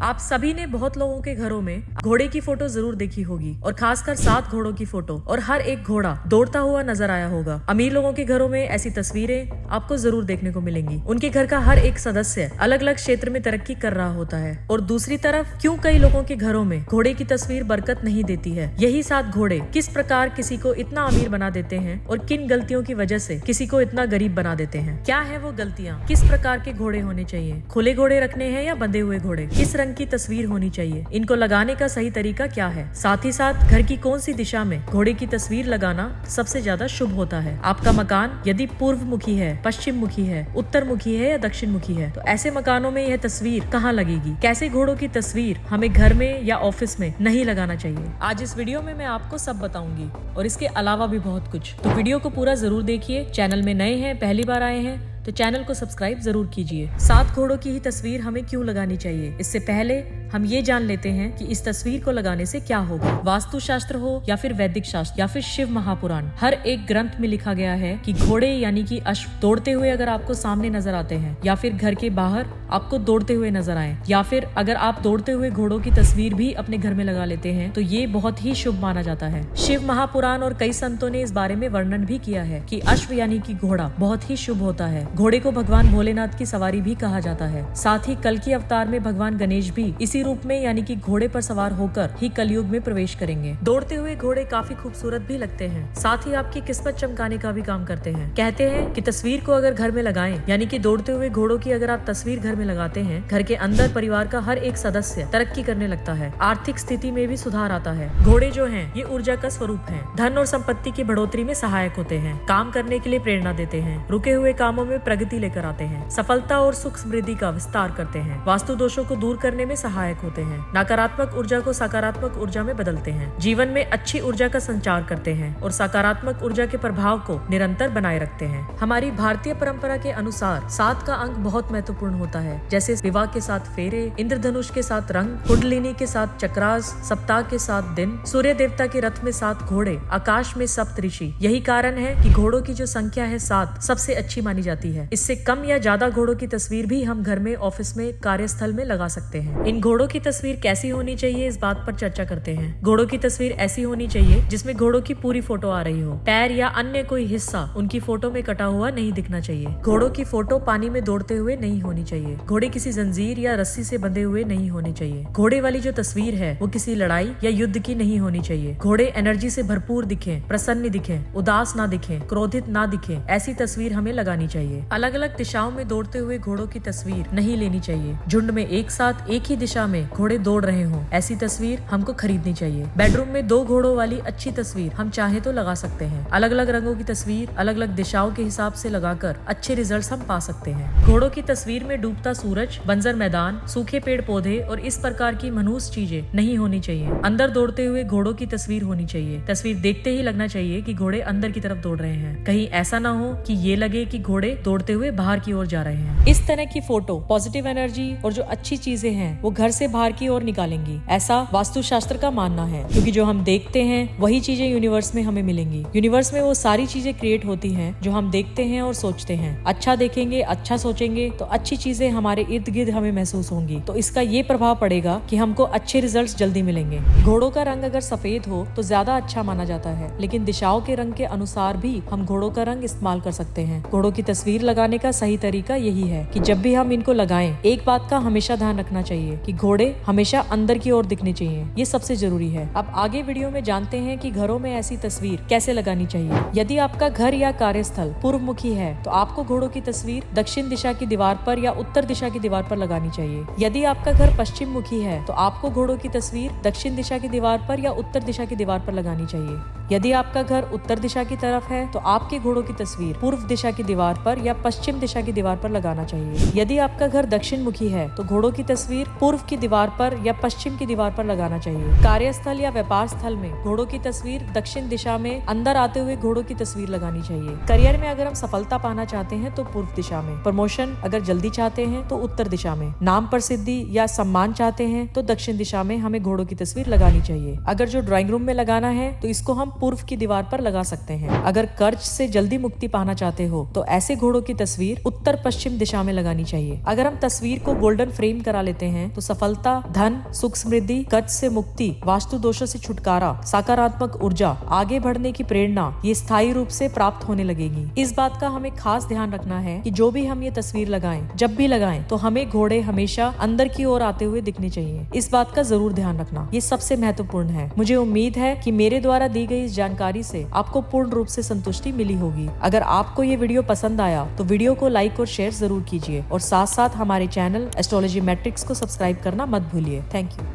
आप सभी ने बहुत लोगों के घरों में घोड़े की फोटो जरूर देखी होगी और खासकर 7 घोड़ों की फोटो और हर एक घोड़ा दौड़ता हुआ नजर आया होगा। अमीर लोगों के घरों में ऐसी तस्वीरें आपको जरूर देखने को मिलेंगी। उनके घर का हर एक सदस्य अलग अलग क्षेत्र में तरक्की कर रहा होता है। और दूसरी तरफ क्यों कई लोगों के घरों में घोड़े की तस्वीर बरकत नहीं देती है। यही 7 घोड़े किस प्रकार किसी को इतना अमीर बना देते हैं और किन गलतियों की वजह से किसी को इतना गरीब बना देते हैं। क्या है वो गलतियाँ? किस प्रकार के घोड़े होने चाहिए? खुले घोड़े रखने हैं या बंधे हुए घोड़े? किस रंग की तस्वीर होनी चाहिए? इनको लगाने का सही तरीका क्या है? साथ ही साथ घर की कौन सी दिशा में घोड़े की तस्वीर लगाना सबसे ज्यादा शुभ होता है? आपका मकान यदि पूर्व मुखी है, पश्चिम मुखी है, उत्तर मुखी है या दक्षिण मुखी है, तो ऐसे मकानों में यह तस्वीर कहाँ लगेगी? कैसे घोड़ों की तस्वीर हमें घर में या ऑफिस में नहीं लगाना चाहिए? आज इस वीडियो में मैं आपको सब बताऊंगी और इसके अलावा भी बहुत कुछ। तो वीडियो को पूरा जरूर देखिए। चैनल में नए हैं, पहली बार आए हैं तो चैनल को सब्सक्राइब जरूर कीजिए। 7 घोड़ों की ही तस्वीर हमें क्यों लगानी चाहिए, इससे पहले हम ये जान लेते हैं कि इस तस्वीर को लगाने से क्या होगा। वास्तु शास्त्र हो या फिर वैदिक शास्त्र या फिर शिव महापुराण, हर एक ग्रंथ में लिखा गया है कि घोड़े यानी कि अश्व दौड़ते हुए अगर आपको सामने नजर आते हैं या फिर घर के बाहर आपको दौड़ते हुए नजर आए या फिर अगर आप दौड़ते हुए घोड़ों की तस्वीर भी अपने घर में लगा लेते हैं तो ये बहुत ही शुभ माना जाता है। शिव महापुराण और कई संतों ने इस बारे में वर्णन भी किया है कि अश्व यानी कि घोड़ा बहुत ही शुभ होता है। घोड़े को भगवान भोलेनाथ की सवारी भी कहा जाता है। साथ ही कल की अवतार में भगवान गणेश भी इसी रूप में यानी कि घोड़े पर सवार होकर ही कलयुग में प्रवेश करेंगे। दौड़ते हुए घोड़े काफी खूबसूरत भी लगते हैं, साथ ही आपकी किस्मत चमकाने का भी काम करते हैं। कहते हैं कि तस्वीर को अगर घर में लगाएं यानी कि दौड़ते हुए घोड़ों की अगर आप तस्वीर घर में लगाते हैं, घर के अंदर परिवार का हर एक सदस्य तरक्की करने लगता है, आर्थिक स्थिति में भी सुधार आता है। घोड़े जो हैं ये ऊर्जा का स्वरूप हैं, धन और संपत्ति की बढ़ोतरी में सहायक होते हैं, काम करने के लिए प्रेरणा देते हैं, रुके हुए कामों में प्रगति लेकर आते हैं, सफलता और सुख समृद्धि का विस्तार करते हैं, वास्तु दोषों को दूर करने में सहायक होते हैं, नकारात्मक ऊर्जा को सकारात्मक ऊर्जा में बदलते हैं, जीवन में अच्छी ऊर्जा का संचार करते हैं और सकारात्मक ऊर्जा के प्रभाव को निरंतर बनाए रखते हैं। हमारी भारतीय परंपरा के अनुसार 7 का अंक बहुत महत्वपूर्ण होता है, जैसे विवाह के साथ फेरे, इंद्रधनुष के साथ रंग, कुंडलिनी के साथ चक्रास, सप्ताह के 7 दिन, सूर्य देवता के रथ में 7 घोड़े, आकाश में 7 ऋषि। यही कारण है कि घोड़ों की जो संख्या है 7 सबसे अच्छी मानी जाती है। इससे कम या ज्यादा घोड़ों की तस्वीर भी हम घर में, ऑफिस में, कार्यस्थल में लगा सकते हैं। इन घोड़ों की तस्वीर कैसी होनी चाहिए इस बात पर चर्चा करते हैं। घोड़ों की तस्वीर ऐसी होनी चाहिए जिसमें घोड़ों की पूरी फोटो आ रही हो, पैर या अन्य कोई हिस्सा उनकी फोटो में कटा हुआ नहीं दिखना चाहिए। घोड़ों की फोटो पानी में दौड़ते हुए नहीं होनी चाहिए। घोड़े किसी जंजीर या रस्सी से बंधे हुए नहीं होने चाहिए। घोड़े वाली जो तस्वीर है वो किसी लड़ाई या युद्ध की नहीं होनी चाहिए। घोड़े एनर्जी से भरपूर दिखे, प्रसन्न दिखे, उदास ना दिखे, क्रोधित ना दिखे, ऐसी तस्वीर हमें लगानी चाहिए। अलग अलग दिशाओं में दौड़ते हुए घोड़ों की तस्वीर नहीं लेनी चाहिए। झुंड में एक साथ एक ही दिशा में घोड़े दौड़ रहे हों, ऐसी तस्वीर हमको खरीदनी चाहिए। बेडरूम में 2 घोड़ों वाली अच्छी तस्वीर हम चाहे तो लगा सकते हैं। अलग अलग रंगों की तस्वीर अलग अलग दिशाओं के हिसाब से लगाकर अच्छे रिजल्ट्स हम पा सकते हैं। घोड़ों की तस्वीर में डूबता सूरज, बंजर मैदान, सूखे पेड़ पौधे और इस प्रकार की मनहूस चीजें नहीं होनी चाहिए। अंदर दौड़ते हुए घोड़ों की तस्वीर होनी चाहिए। तस्वीर देखते ही लगना चाहिए कि घोड़े अंदर की तरफ दौड़ रहे हैं। कहीं ऐसा ना हो कि ये लगे कि घोड़े दौड़ते हुए बाहर की ओर जा रहे हैं। इस तरह की फोटो पॉजिटिव एनर्जी और जो अच्छी चीजें हैं वो घर से बाहर की ओर निकालेंगी, ऐसा वास्तु शास्त्र का मानना है। क्योंकि जो हम देखते हैं वही चीजें यूनिवर्स में हमें मिलेंगी। यूनिवर्स में वो सारी चीजें क्रिएट होती हैं जो हम देखते हैं और सोचते हैं। अच्छा देखेंगे, अच्छा सोचेंगे तो अच्छी चीजें हमारे इर्द गिर्द हमें महसूस होंगी, तो इसका ये प्रभाव पड़ेगा कि हमको अच्छे रिजल्ट्स जल्दी मिलेंगे। घोड़ों का रंग अगर सफेद हो तो ज्यादा अच्छा माना जाता है, लेकिन दिशाओं के रंग के अनुसार भी हम घोड़ों का रंग इस्तेमाल कर सकते हैं। घोड़ों की तस्वीर लगाने का सही तरीका यही है कि जब भी हम इनको लगाएं, एक बात का हमेशा ध्यान रखना चाहिए कि घोड़े हमेशा अंदर की ओर दिखने चाहिए। ये सबसे जरूरी है। अब आगे वीडियो में जानते हैं कि घरों में ऐसी तस्वीर कैसे लगानी चाहिए। यदि आपका घर या कार्यस्थल पूर्व मुखी है तो आपको घोड़ों की तस्वीर दक्षिण दिशा की दीवार पर या उत्तर दिशा की दीवार पर लगानी चाहिए। यदि आपका घर पश्चिम मुखी है तो आपको घोड़ों की तस्वीर दक्षिण दिशा की दीवार पर या उत्तर दिशा की दीवार पर लगानी चाहिए। यदि आपका घर उत्तर दिशा की तरफ है तो आपके घोड़ों की तस्वीर पूर्व दिशा की दीवार पर या पश्चिम दिशा की दीवार पर लगाना चाहिए। यदि आपका घर दक्षिण मुखी है तो घोड़ों की तस्वीर पूर्व की दीवार पर या पश्चिम की दीवार पर लगाना चाहिए। कार्यस्थल या व्यापार स्थल में घोड़ों की तस्वीर दक्षिण दिशा में अंदर आते हुए घोड़ों की तस्वीर लगानी चाहिए। करियर में अगर हम सफलता पाना चाहते हैं तो पूर्व दिशा में, प्रमोशन अगर जल्दी चाहते हैं तो उत्तर दिशा में, नाम प्रसिद्धि या सम्मान चाहते हैं तो दक्षिण दिशा में हमें घोड़ों की तस्वीर लगानी चाहिए। अगर जो ड्राइंग रूम में लगाना है तो इसको हम पूर्व की दीवार पर लगा सकते हैं। अगर कर्ज से जल्दी मुक्ति पाना चाहते हो तो ऐसे घोड़ों घोड़ों की तस्वीर उत्तर पश्चिम दिशा में लगानी चाहिए। अगर हम तस्वीर को गोल्डन फ्रेम करा लेते हैं तो सफलता, धन, सुख समृद्धि, कर्ज से मुक्ति, वास्तु दोषों से छुटकारा, सकारात्मक ऊर्जा, आगे बढ़ने की प्रेरणा ये स्थायी रूप से प्राप्त होने लगेगी। इस बात का हमें खास ध्यान रखना है कि जो भी हम ये तस्वीर लगाएं, जब भी लगाएं तो हमें घोड़े हमेशा अंदर की ओर आते हुए दिखने चाहिए। इस बात का जरूर ध्यान रखना, ये सबसे महत्वपूर्ण है। मुझे उम्मीद है कि मेरे द्वारा दी गई इस जानकारी से आपको पूर्ण रूप से संतुष्टि मिली होगी। अगर आपको ये वीडियो पसंद आया तो वीडियो को लाइक और शेयर जरूर कीजिए और साथ साथ हमारे चैनल एस्ट्रोलॉजी मैट्रिक्स को सब्सक्राइब करना मत भूलिए। Thank you.